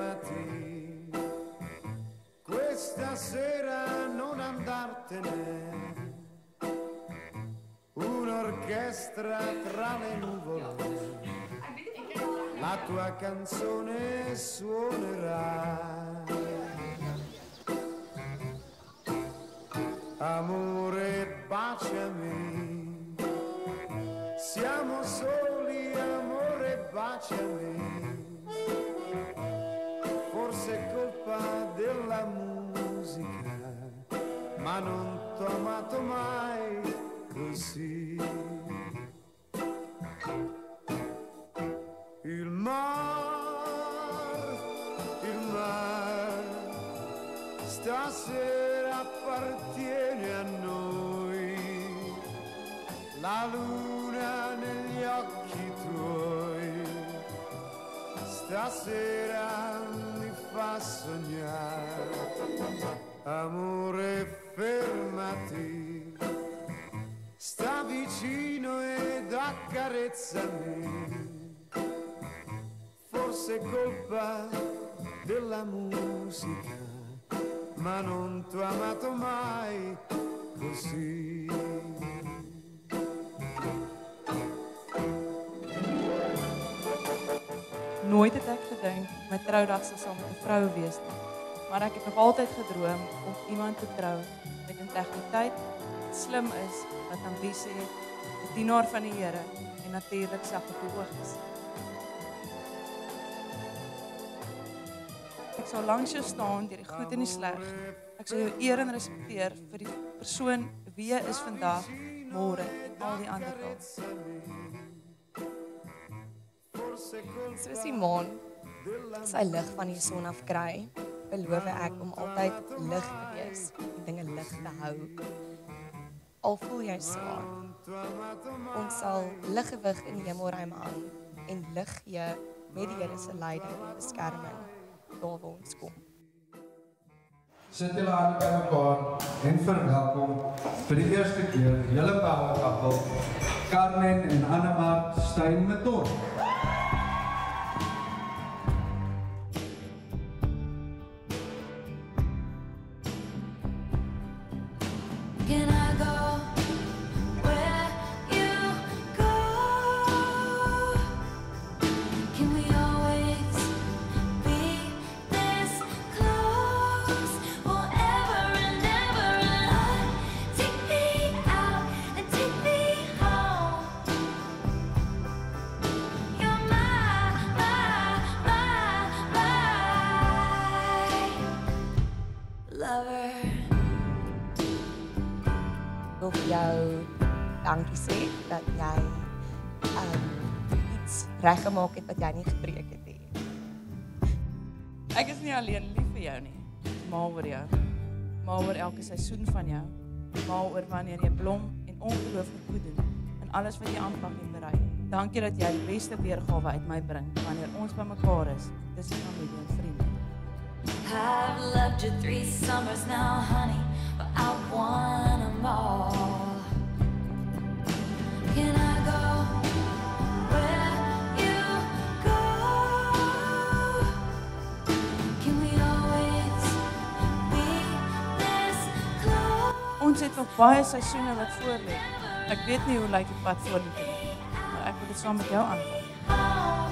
fermati, questa sera non andartene, un'orchestra tra le nuvole, la tua canzone suonerà. Amore, baciami, siamo soli, amore, baciami, forse è colpa della musica, ma non t'ho amato mai così. Il mar, stasera appartiene a noi, la luna negli occhi tuoi, stasera mi fa sognare. Amore, fermati, sta vicino ed accarezzami, forse è colpa della musica, ma non t'ho amato mai così. Nooit het ek gedink my troudag sou saam met 'n vrou wees nie, maar ek het nog altyd gedroom om iemand te trou met integriteit, wat slim is, wat ambisie het, 'n dienaar van die Here en natuurlik sag op die oog is. Ek sal langs jou staan deur die goed en die sleg. Ek sal jou eer en respekteer vir die persoon wie jy is vandag, môre en al die ander dae. Soos die maan sy lig van die son af kry, beloof ek om altyd lig te wees en dinge lig te hou. Al voel jy swaar, ons sal liggewig in die hemelruim aan en lig gee met die Here se leiding en beskerming daar waar ons kom. Sit julle hande by mekaar en verwelkom vir die eerste keer julle power couple, Carmen en Annemart Steyn-Meton. Can I go where you go? Can we always be this close forever and ever? And take me out and take me home. You're my lover. Ek wil vir jou dankie sê dat jy iets reggemaak het wat jy nie gebreek het nie. Ek is nie alleen lief vir jou nie, maar oor jou. Maar oor elke seisoen van jou. Maar oor wanneer jy blom en ongelooflik goed doen in alles wat jy aanpak en bereik. Dankie dat jy die beste weergawe uit my bring wanneer ons by mekaar is, tussen familie en vriende. I've loved you 3 summers now, honey, but I want them all. Can I go where you go? Can we always be this close? Ons het nog baie seisoene wat voor lê. Ek weet nie hoe lyk die pad vorentoe nie, maar ek wil dit saam met jou aangaan.